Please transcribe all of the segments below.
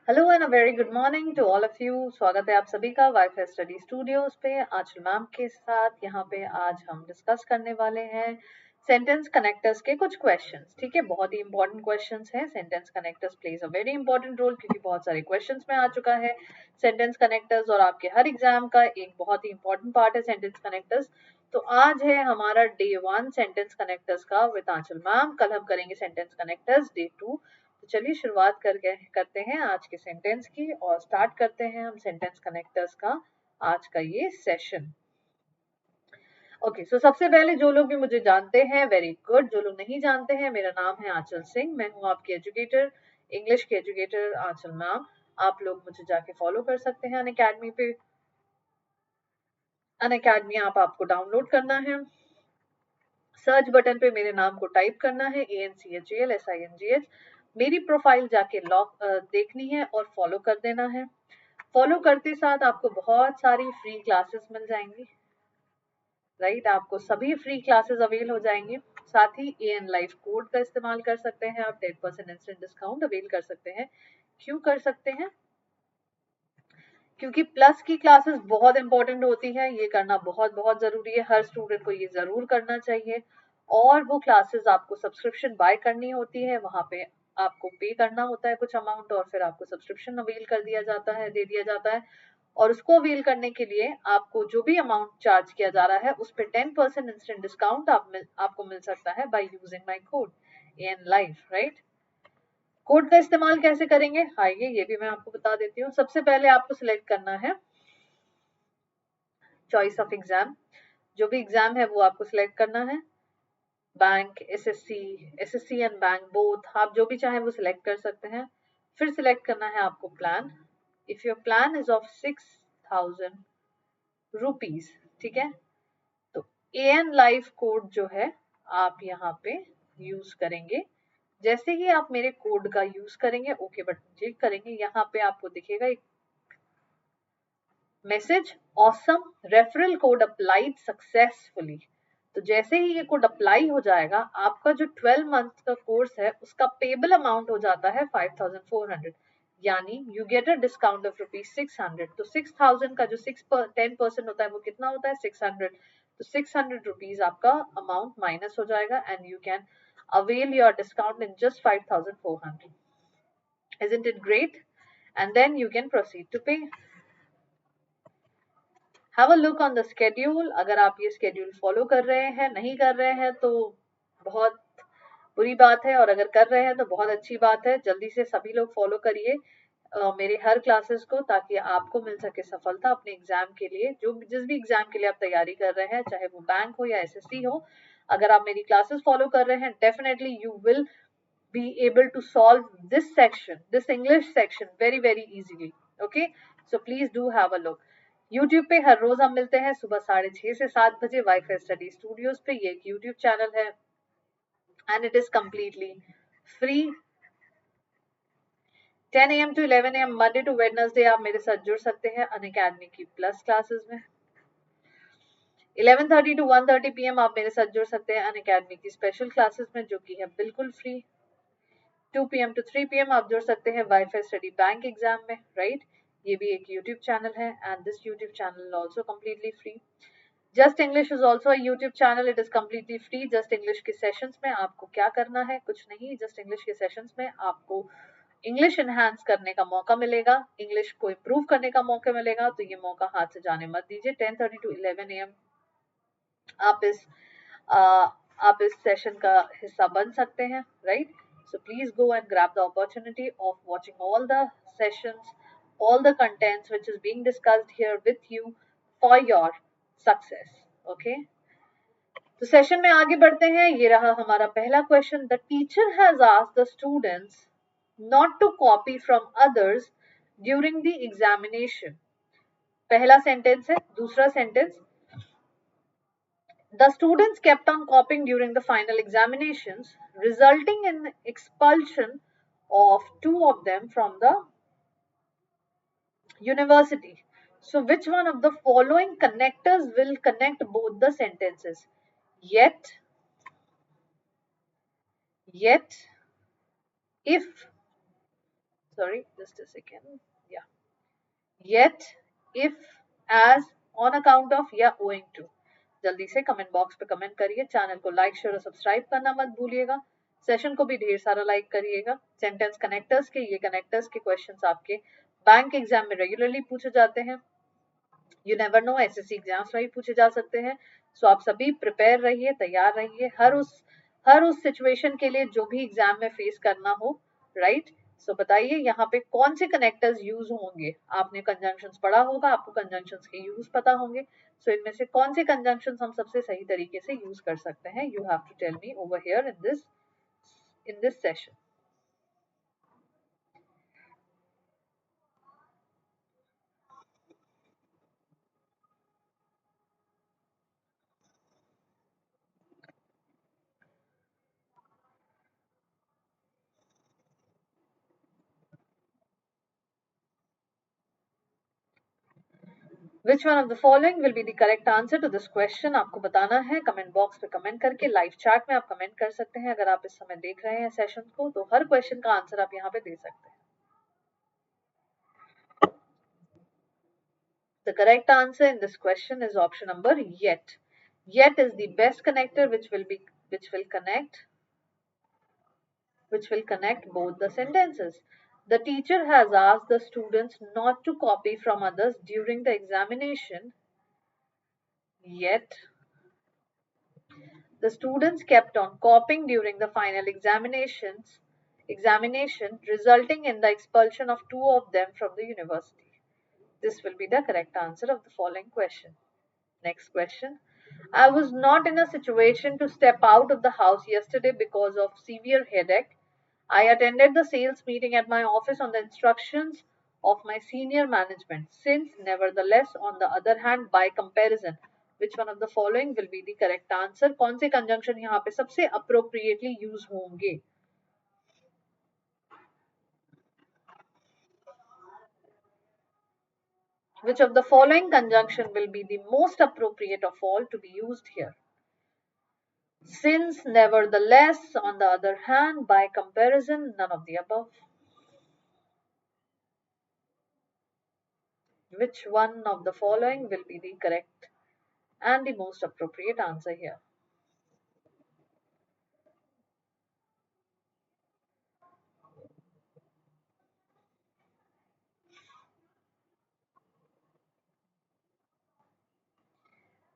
Hello and a very good morning to all of you. स्वागत है आप सभी का वाईफाई स्टडी स्टूडियोज पे आंचल मैम के साथ। यहाँ पे आज हम डिस्कस करने वाले हैं सेंटेंस कनेक्टर्स के कुछ क्वेश्चंस। ठीक है, बहुत ही इंपॉर्टेंट क्वेश्चंस हैं। Sentence connectors plays a very important role क्योंकि बहुत सारे क्वेश्चंस में आ चुका है सेंटेंस कनेक्टर्स और आपके हर एग्जाम का एक बहुत ही इंपॉर्टेंट पार्ट है सेंटेंस कनेक्टर्स। तो आज है हमारा डे 1 सेंटेंस कनेक्टर्स का विद आंचल मैम। कल हम करेंगे सेंटेंस कनेक्टर्स डे 2। तो चलिए शुरुआत करते हैं आज के सेंटेंस की और स्टार्ट करते हैं हम सेंटेंस कनेक्टर्स का आज का ये सेशन। ओके, सो सबसे पहले जो लोग भी मुझे जानते हैं वेरी गुड, जो लोग नहीं जानते हैं मेरा नाम है आंचल सिंह। मैं हूँ आपकी एजुकेटर, इंग्लिश की एजुकेटर आंचल मैम। आप लोग मुझे जाके फॉलो कर सकते हैं अनअकैडमी पे। अनअकैडमी आप आपको डाउनलोड करना है। सर्च बटन पे मेरे नाम को टाइप करना है ANCHALSINGH। मेरी प्रोफाइल जाके लॉक देखनी है और फॉलो कर देना है। फॉलो करते साथ आपको बहुत सारी फ्री क्लासेस मिल जाएंगी। राइट, आपको सभी फ्री क्लासेस अवेल हो जाएंगे। साथ ही AN लाइफ कोड का इस्तेमाल कर सकते हैं आप। 10% इंस्टेंट डिस्काउंट अवेल कर सकते हैं। क्यों कर सकते हैं? क्योंकि प्लस की क्लासेस बहुत इंपॉर्टेंट होती है। ये करना बहुत बहुत जरूरी है। हर स्टूडेंट को ये जरूर करना चाहिए। और वो क्लासेस आपको सब्सक्रिप्शन बाय करनी होती है, वहां पे आपको पे करना होता है कुछ अमाउंट और फिर आपको सब्सक्रिप्शन अवेल कर दिया जाता है, दे दिया जाता है। और उसको अवेल करने के लिए आपको जो भी अमाउंट चार्ज किया जा रहा है उस पर 10% इंस्टेंट डिस्काउंट आपको मिल सकता है by using my code AN life. Right, code का इस्तेमाल कैसे करेंगे आइए ये भी मैं आपको बता देती हूँ। सबसे पहले आपको सिलेक्ट करना है चॉइस ऑफ एग्जाम। जो भी एग्जाम है वो आपको सिलेक्ट करना है। Bank, SSC and bank both, आप जो भी चाहें वो सिलेक्ट कर सकते हैं। फिर सिलेक्ट करना है आपको plan. If your plan is of 6000 rupees, ठीक है, तो AN लाइफ कोड जो है आप यहाँ पे यूज करेंगे। जैसे ही आप मेरे कोड का यूज करेंगे, ओके बटन क्लिक करेंगे, यहाँ पे आपको दिखेगा एक message, awesome referral code applied successfully. तो जैसे ही ये कोड अप्लाई हो जाएगा, आपका जो 12 मंथ का कोर्स है उसका पेबल अमाउंट हो जाता है 5400, यानी you get a discount of ₹600। तो 6000 का जो 10% होता है वो कितना होता है 600। तो 600 रुपीज आपका अमाउंट माइनस हो जाएगा and you can avail your discount in just 5400। Isn't it great? And then you can proceed to pay. Have a look on the schedule. अगर आप ये स्केड्यूल फॉलो कर रहे हैं, नहीं कर रहे हैं तो बहुत बुरी बात है, और अगर कर रहे हैं तो बहुत अच्छी बात है। जल्दी से सभी लोग फॉलो करिए मेरे हर क्लासेस को, ताकि आपको मिल सके सफलता अपने एग्जाम के लिए। जो जिस भी एग्जाम के लिए आप तैयारी कर रहे हैं, चाहे वो बैंक हो या SSC हो, अगर आप मेरी क्लासेस फॉलो कर रहे हैं, definitely you will be able to solve this section, this English section very very easily. Okay, so please do have a look. YouTube पे हर रोज हम मिलते हैं सुबह 6:30 से 7 बजे वाईफाई स्टडी स्टूडियोज पे। ये एक YouTube चैनल है and it is completely free. 10 AM to 11 AM Monday to Wednesday आप मेरे साथ जुड़ सकते हैं अनअकैडमी की प्लस क्लासेस में। 11:30 to 1:30 PM आप मेरे साथ जुड़ सकते हैं अनअकैडमी की स्पेशल क्लासेस में, जो कि है बिल्कुल फ्री। 2 PM to 3 PM आप जुड़ सकते हैं वाईफाई स्टडी बैंक एग्जाम में। राइट, ये भी एक YouTube चैनल है and this YouTube channel also completely free. Just English is also a YouTube channel, it is completely free. Just English के सेशंस में आपको क्या करना है, कुछ नहीं। जस्ट इंग्लिश के सेशंस में आपको इंग्लिश एनहांस करने का मौका मिलेगा, इंग्लिश को इम्प्रूव करने का मौका मिलेगा। तो ये मौका हाथ से जाने मत दीजिए। 10:30 to 11 AM आप इस आप इस सेशन का हिस्सा बन सकते हैं। Right, so please go and grab the opportunity of watching all the sessions, all the contents which is being discussed here with you for your success. Okay, तो सेशन में आगे बढ़ते हैं। ये रहा हमारा पहला question. The teacher has asked the students not to copy from others during the examination. पहला सेंटेंस है। दूसरा sentence, the students kept on copying during the final examinations, resulting in expulsion of two of them from the university. So which one of the following connectors will connect both the sentences? Yet, if, sorry, just a second. Yeah. Yet, if, as, on account of या owing to. जल्दी से comment box पे comment करिए, channel को like share और subscribe करना मत भूलिएगा, सेशन को भी ढेर सारा लाइक करिएगा। सेंटेंस कनेक्टर्स के, ये कनेक्टर्स के क्वेश्चंस आपके बैंक एग्जाम में रेगुलरली पूछे जाते हैं। You never know, SSC exams में भी पूछे जा सकते हैं। सो आप सभी प्रिपेयर रहिए, तैयार रहिए हर उस सिचुएशन के लिए जो भी एग्जाम में फेस करना हो, राइट। सो बताइए यहाँ पे कौन से कनेक्टर्स यूज होंगे। आपने कंजंक्शंस पढ़ा होगा, आपको कंजंक्शंस के यूज पता होंगे। सो इनमें से कौन से कंजंक्शंस हम सबसे सही तरीके से यूज कर सकते हैं, you have to tell me over here in this session. Which one of the following will be the correct answer to this question? आपको बताना है, कमेंट बॉक्स पे कमेंट करके। लाइव चैट में आप कमेंट कर सकते हैं अगर आप इस समय देख रहे हैं सेशन को, तो हर क्वेश्चन का आंसर आप यहाँ पे दे सकते हैं। The correct answer in this question is option number yet. Yet is the best connector which will connect both the sentences. The teacher has asked the students not to copy from others during the examination, yet the students kept on copying during the final examination, resulting in the expulsion of two of them from the university. This will be the correct answer of the following question. Next question. I was not in a situation to step out of the house yesterday because of severe headache. I attended the sales meeting at my office on the instructions of my senior management. Since, nevertheless, on the other hand, by comparison, which one of the following will be the correct answer? कौन से conjunction यहाँ पे सबसे appropriately use होंगे? Which of the following conjunction will be the most appropriate of all to be used here? Since, nevertheless, on the other hand, by comparison, none of the above. Which one of the following will be the correct and the most appropriate answer here?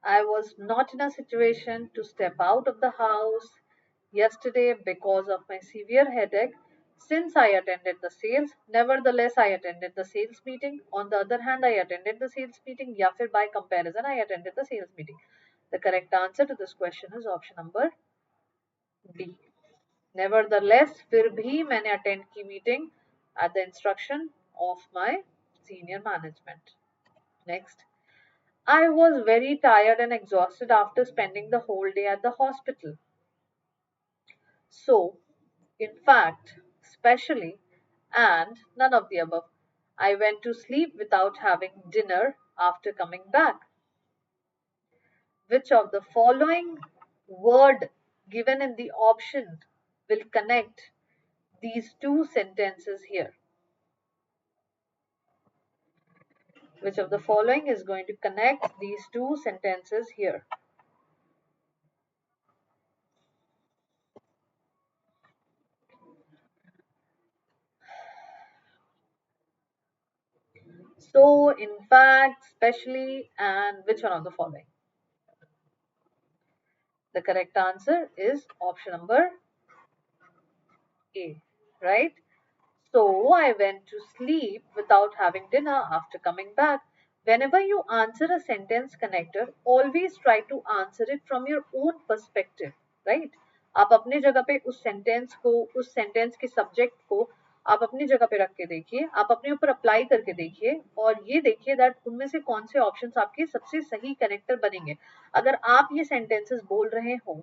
I was not in a situation to step out of the house yesterday because of my severe headache. Since I attended the sales, nevertheless, I attended the sales meeting. On the other hand, I attended the sales meeting. या फिर by comparison, I attended the sales meeting. The correct answer to this question is option number D. Nevertheless, फिर भी मैंने attend की meeting at the instruction of my senior management. Next. I was very tired and exhausted after spending the whole day at the hospital. So, in fact, especially, and none of the above. I went to sleep without having dinner after coming back. Which of the following word given in the option will connect these two sentences here? Which of the following is going to connect these two sentences here? So, in fact, especially, and which one of the following? The correct answer is option number A, right? So, I went to sleep without having dinner after coming back. Whenever you answer a sentence connector, always try to answer it from your own perspective, right? आप अपने जगह पे उस sentence को, उस sentence के subject को आप अपनी जगह पे रख के देखिए, आप अपने ऊपर अप्लाई करके देखिए और ये देखिए दैट उनमें से कौन से ऑप्शंस आपके सबसे सही कनेक्टर बनेंगे। अगर आप ये सेंटेंसेस बोल रहे हो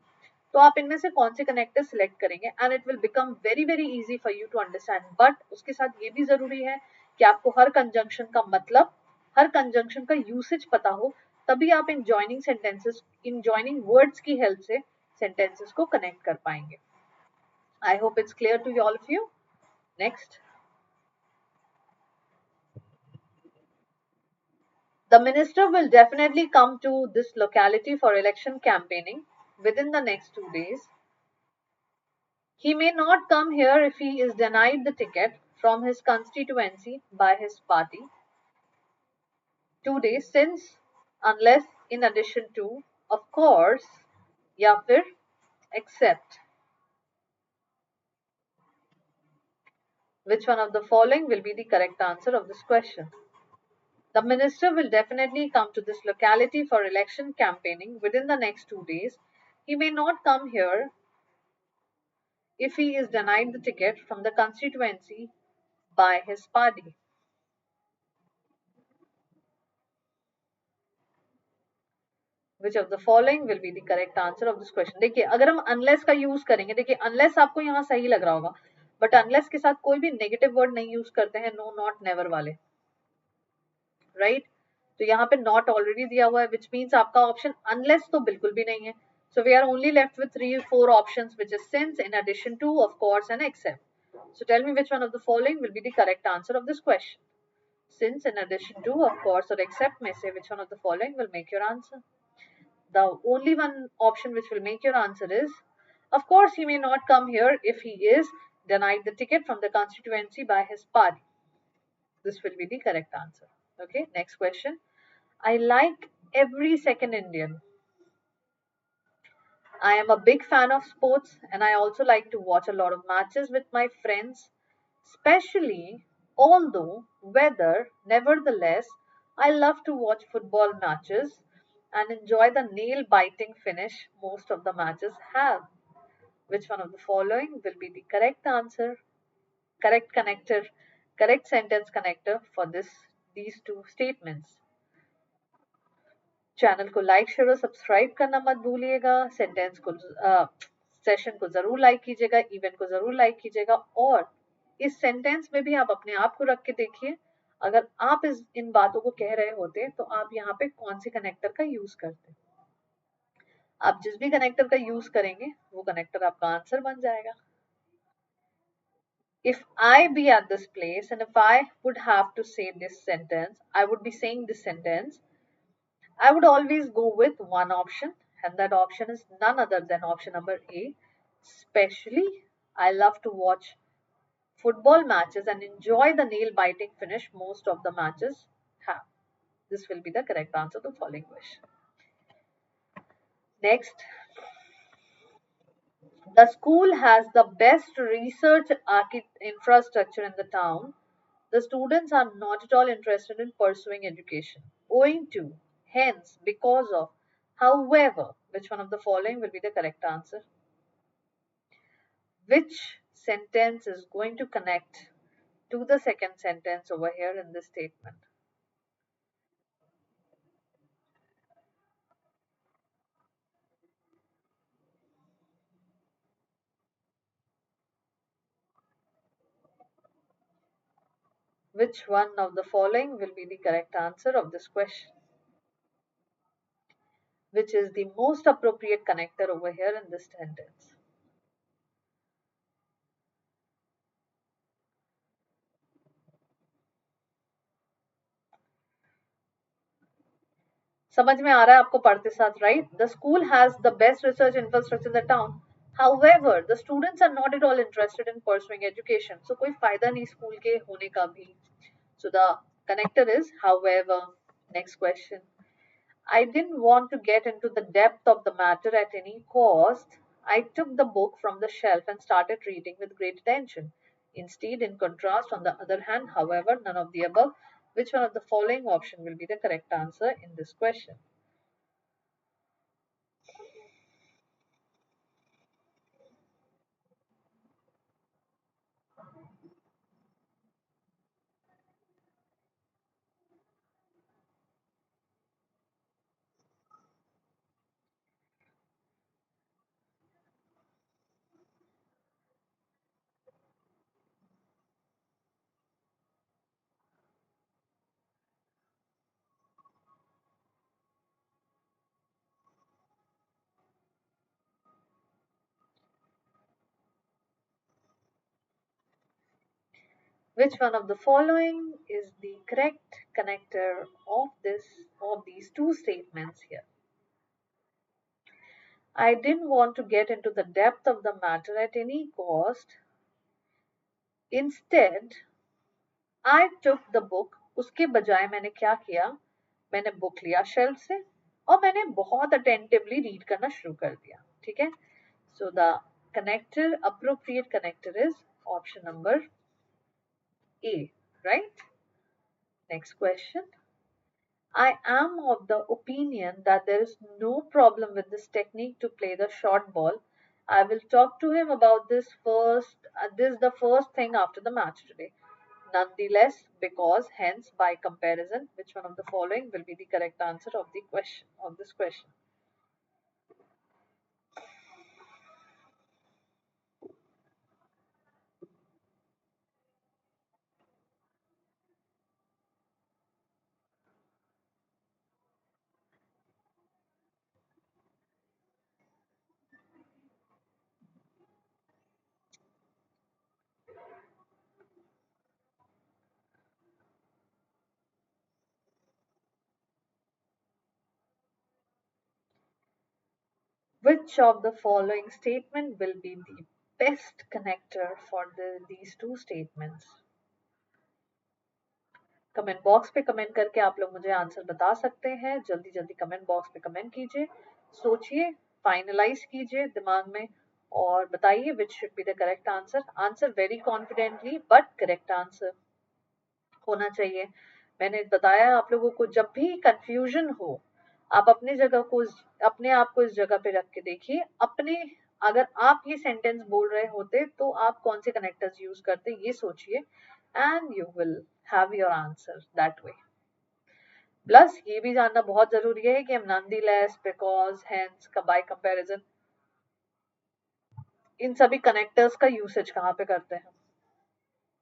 तो आप इनमें से कौन से कनेक्टर सिलेक्ट करेंगे and it will become very very easy for you to understand. But उसके साथ ये भी जरूरी है कि आपको हर कंजंक्शन का मतलब, हर कंजंक्शन का यूसेज पता हो, तभी आप in joining sentences, in joining words की हेल्प से सेंटेंसेस को कनेक्ट कर पाएंगे। I hope it's clear to all of you. Next, The minister will definitely come to this locality for election campaigning within the next 2 days. He may not come here if he is denied the ticket from his constituency by his party. 2 days since, unless, in addition to, of course, या फिर except. Which one of the following will be the correct answer of this question? The minister will definitely come to this locality for election campaigning within the next 2 days. He may not come here if he is denied the ticket from the constituency by his party. Which of the following will be the correct answer of this question? देखिए अगर हम unless का use करेंगे, देखिए unless आपको यहाँ सही लग रहा होगा, बट unless के साथ कोई भी नेगेटिव वर्ड नहीं यूज करते हैं, नो नॉट नेवर वाले, राइट? तो यहाँ पे नॉट ऑलरेडी दिया हुआ है, विच मीन्स आपका ऑप्शन अनलेस तो बिल्कुल भी नहीं है. So we are only left with 3 4 options, which is since, in addition to, of course, and except. So tell me which one of the following will be the correct answer of this question. Since, in addition to, of course, or except may say which one of the following will make your answer. The only one option which will make your answer is, of course, he may not come here if he is denied the ticket from the constituency by his party. This will be the correct answer. Okay, next question. I like every second Indian. I am a big fan of sports and I also like to watch a lot of matches with my friends, especially although weather, nevertheless, I love to watch football matches and enjoy the nail biting finish most of the matches have. Which one of the following will be the correct answer, correct connector, correct sentence connector for these two statements? Channel को like share और subscribe करना मत भूलिएगा. Sentence को session को जरूर like कीजिएगा, event को जरूर लाइक कीजिएगा, और इस सेंटेंस में भी आप अपने आप को रख के देखिए. अगर आप इन बातों को कह रहे होते तो आप यहाँ पे कौन से कनेक्टर का यूज करते. आप जिस भी कनेक्टर का यूज करेंगे वो कनेक्टर आपका आंसर बन जाएगा. If I be at this place and if I would have to say this sentence, I would be saying this sentence, I would always go with one option, and that option is none other than option number A. Especially, I love to watch football matches and enjoy the nail biting finish most of the matches have. This will be the correct answer to the following question. Next, the school has the best research infrastructure in the town. The students are not at all interested in pursuing education, owing to, hence, because of, however. Which one of the following will be the correct answer? Which sentence is going to connect to the second sentence over here in this statement? Which one of the following will be the correct answer of this question? Which is the most appropriate connector over here in this sentence? समझ में आ रहा है आपको पढ़ते साथ, right? The school has the best research infrastructure in the town. However, the students are not at all interested in pursuing education. So कोई फायदा नहीं स्कूल के होने का भी. So the connector is however. Next question. I didn't want to get into the depth of the matter at any cost. I took the book from the shelf and started reading with great attention. Instead, in contrast, on the other hand, however, none of the above. Which one of the following option will be the correct answer in this question? Which one of the following is the correct connector of these two statements here? I didn't want to get into the depth of the matter at any cost. Instead, I took the book. उसके बजाय मैंने क्या किया? मैंने book लिया shelf से और मैंने बहुत अटेंटिवली रीड करना शुरू कर दिया. ठीक है? So the appropriate connector is option number A, right? Next question. I am of the opinion that there is no problem with this technique to play the short ball. I will talk to him about this first. This is the first thing after the match today. Nonetheless, because, hence, by comparison, which one of the following will be the correct answer of the question of this question? Which of the following statement will be the best connector for these two statements? Comment box पे comment करके आप लोग मुझे answer बता सकते हैं. जल्दी जल्दी कमेंट बॉक्स पे कमेंट कीजिए, सोचिए, फाइनलाइज कीजिए दिमाग में और बताइए which should be the correct answer. Answer very confidently but correct answer होना चाहिए. मैंने बताया आप लोगों को, जब भी कंफ्यूजन हो आप अपने आप को इस जगह पे रख के देखिए. अगर आप ये सेंटेंस बोल रहे होते तो आप कौन से कनेक्टर्स यूज करते, ये सोचिए and you will have your answer that way. Plus ये भी जानना बहुत जरूरी है कि हम नॉनदीलेस, बिकॉज, हेंस, बाय कंपैरिजन, इन सभी कनेक्टर्स का यूसेज कहाँ पे करते हैं.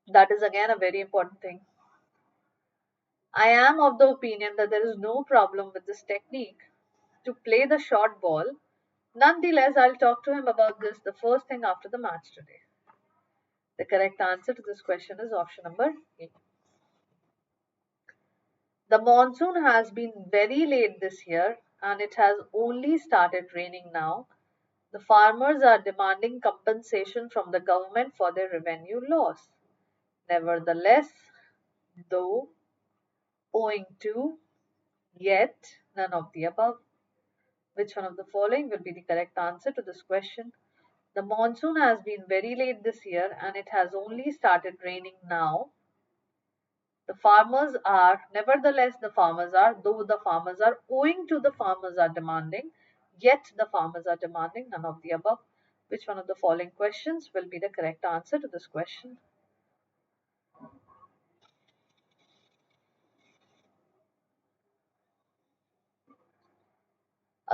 That is again a very important thing. I am of the opinion that there is no problem with this technique to play the short ball. Nonetheless, I'll talk to him about this the first thing after the match today. The correct answer to this question is option number A. The monsoon has been very late this year and it has only started raining now. The farmers are demanding compensation from the government for their revenue loss. Nevertheless, though, owing to, yet, none of the above. Which one of the following will be the correct answer to this question? The monsoon has been very late this year and it has only started raining now. Nevertheless, though the farmers are, owing to the farmers are demanding, yet the farmers are demanding, none of the above. Which one of the following questions will be the correct answer to this question?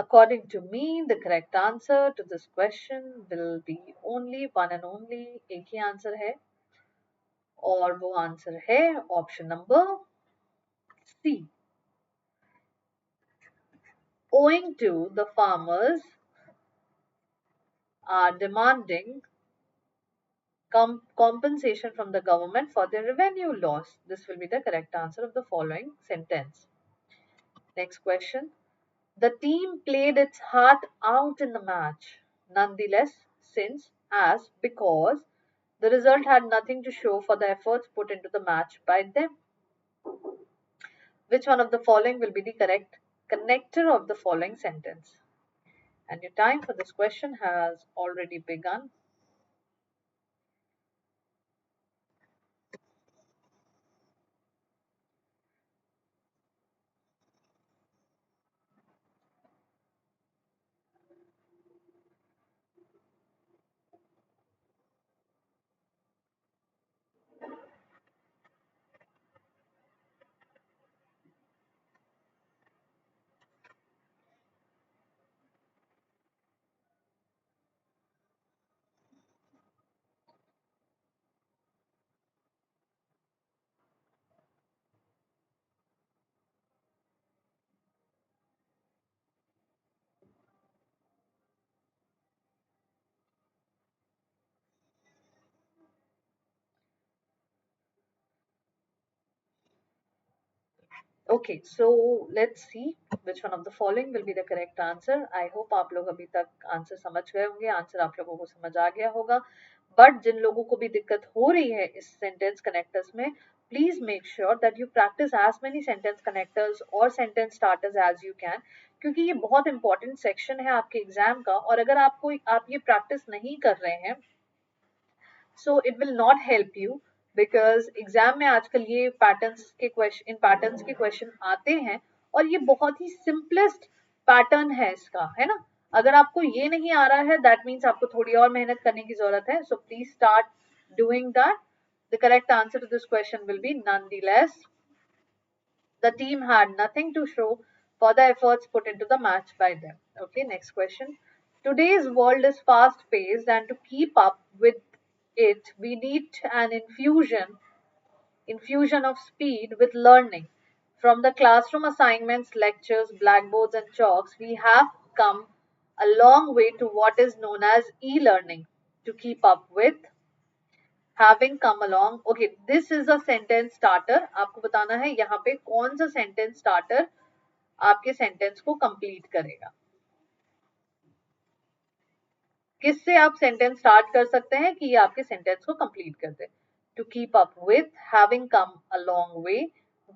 According to me, the correct answer to this question will be only one and only एक ही answer है और वो answer है option number C. Owing to the farmers are demanding compensation from the government for their revenue loss. This will be the correct answer of the following sentence. Next question. The team played its heart out in the match. Nonetheless, because the result had nothing to show for the efforts put into the match by them. Which one of the following will be the correct connector of the following sentence? And your time for this question has already begun. Okay, so let's see which one of the following will be the correct answer. I hope आप लोग अभी तक answer समझ गए होंगे, answer आप लोगों को समझ आ गया होगा. बट जिन लोगों को भी दिक्कत हो रही है इस सेंटेंस कनेक्टर्स में, please make sure that you practice as many sentence connectors और sentence starters as you can, क्योंकि ये बहुत इंपॉर्टेंट सेक्शन है आपके एग्जाम का. और अगर आप ये प्रैक्टिस नहीं कर रहे हैं, so it will not help you, because exam में आजकल ये पैटर्न्स के क्वेश्चन आते हैं, और ये बहुत ही सिंपलेस्ट पैटर्न है इसका, है ना. अगर आपको ये नहीं आ रहा है, दैट मीन्स आपको थोड़ी और मेहनत करने की जरूरत है. So please start doing that. The correct answer to this question will be nonetheless. The team had nothing to show for the efforts put into the match by them. Okay, next question. Today's world is fast paced, and to keep up with it, we need an infusion of speed with learning. From the classroom assignments, lectures, blackboards, and chalks, we have come a long way to what is known as e-learning. To keep up with, having come along. Okay, this is a sentence starter. आपको बताना है यहाँ पे कौन सा sentence starter आपके sentence को complete करेगा. किससे आप sentence start कर सकते हैं कि ये आपके sentence को complete कर दे. To keep up with, having come a long way,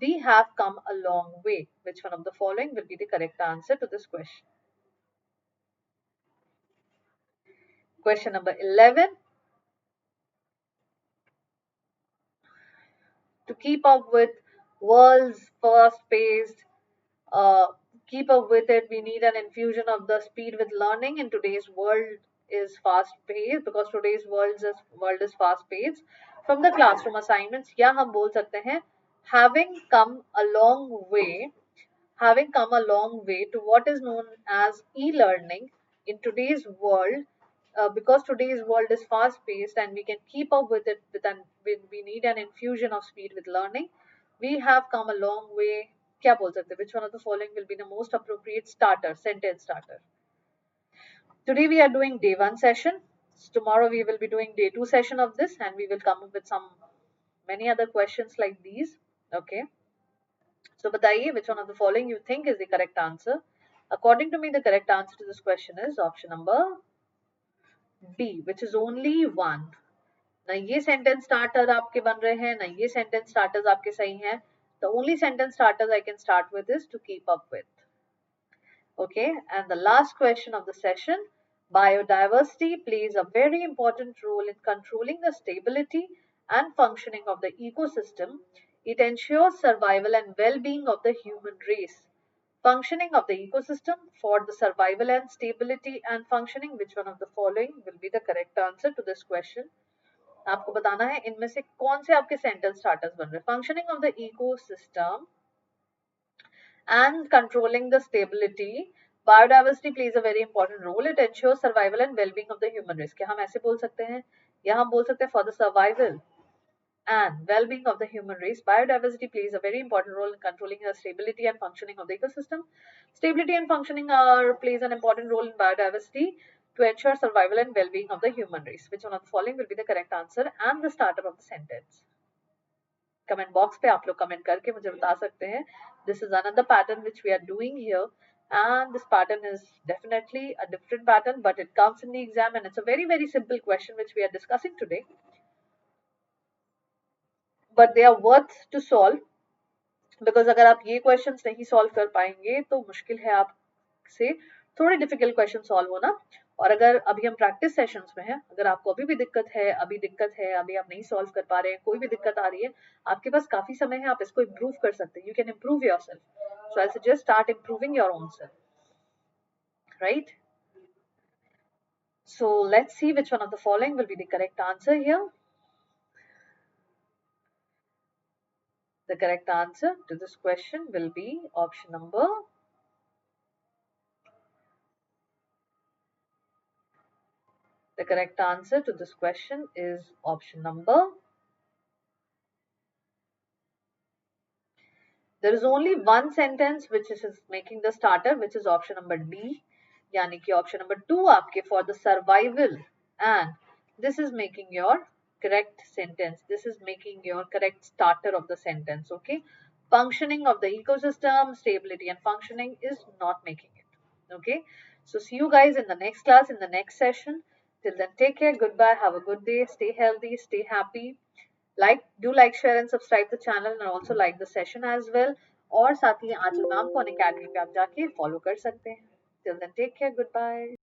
we have come a long way. Which one of the following will be the correct answer to this question? Question number 11. To keep up with world's fast-paced, uh, keep up with it, we need an infusion of the speed with learning. In today's world is fast-paced, because today's world is fast-paced. From the classroom assignments, या हम बोल सकते हैं having come a long way, to what is known as e-learning in today's world, because today's world is fast paced and we can keep up with it we need an infusion of speed with learning. We have come a long way. क्या बोल सकते हैं? Which one of the following will be the most appropriate starter, sentence starter? Today we are doing day 1 session. Tomorrow we will be doing day 2 session of this, and we will come up with some many other questions like these. Okay. So बताइए, which one of the following you think is the correct answer? According to me, the correct answer to this question is option number B, which is only one. ना ये sentence starter आपके बन रहे हैं, ना ये sentence starters आपके सही हैं. The only sentence starters I can start with is to keep up with. Okay, and the last question of the session. Biodiversity plays a very important role in controlling the stability and functioning of the ecosystem. It ensures survival and well-being of the human race. Functioning of the ecosystem, for the survival and stability and functioning, which one of the following will be the correct answer to this question? आपको बताना है इनमें से कौन से आपके sentence starters बन रहे हैं. Functioning of the ecosystem and controlling the stability. Biodiversity plays a very important role. It ensures survival and well-being of the human race. क्या हम ऐसे बोल सकते हैं? या हम बोल सकते हैं for the survival and well-being of the human race, biodiversity plays a very important role in controlling the stability and functioning of the ecosystem. Stability and functioning plays an important role in biodiversity to ensure survival and well-being of the human race. Which one of the following will be the correct answer and the starter of the sentence? Comment box पे आप लोग comment करके मुझे बता सकते हैं. This is another pattern which we are doing here, and this pattern is definitely a different pattern, but it comes in the exam, and it's a very very simple question which we are discussing today. But they are worth to solve, because अगर आप ये questions नहीं solve कर पाएंगे तो मुश्किल है आपसे थोड़े difficult question solve होना. और अगर अभी हम practice sessions में हैं, अगर आपको अभी भी दिक्कत है, अभी आप नहीं solve कर पा रहे हैं, कोई भी दिक्कत आ रही है, आपके पास काफी समय है, आप इसको improve कर सकते हैं. You can improve yourself. So I suggest start improving your own self. Right? So let's see which one of the following will be the correct answer here. The correct answer to this question will be option number. The correct answer to this question is option number. There is only one sentence which is making the starter, which is option number D. यानी कि option number 2 आपके for the survival, and this is making your correct sentence. This is making your correct starter of the sentence. Okay. functioning of the ecosystem, stability and functioning is not making it. Okay, so see you guys in the next class, in the next session. Till then, take care, goodbye, have a good day, stay healthy, stay happy. Do like, share and subscribe the channel and also like the session as well. और साथ ही आंचल ma'am को अन academy पे आप जाके follow कर सकते हैं. Till then, take care, goodbye.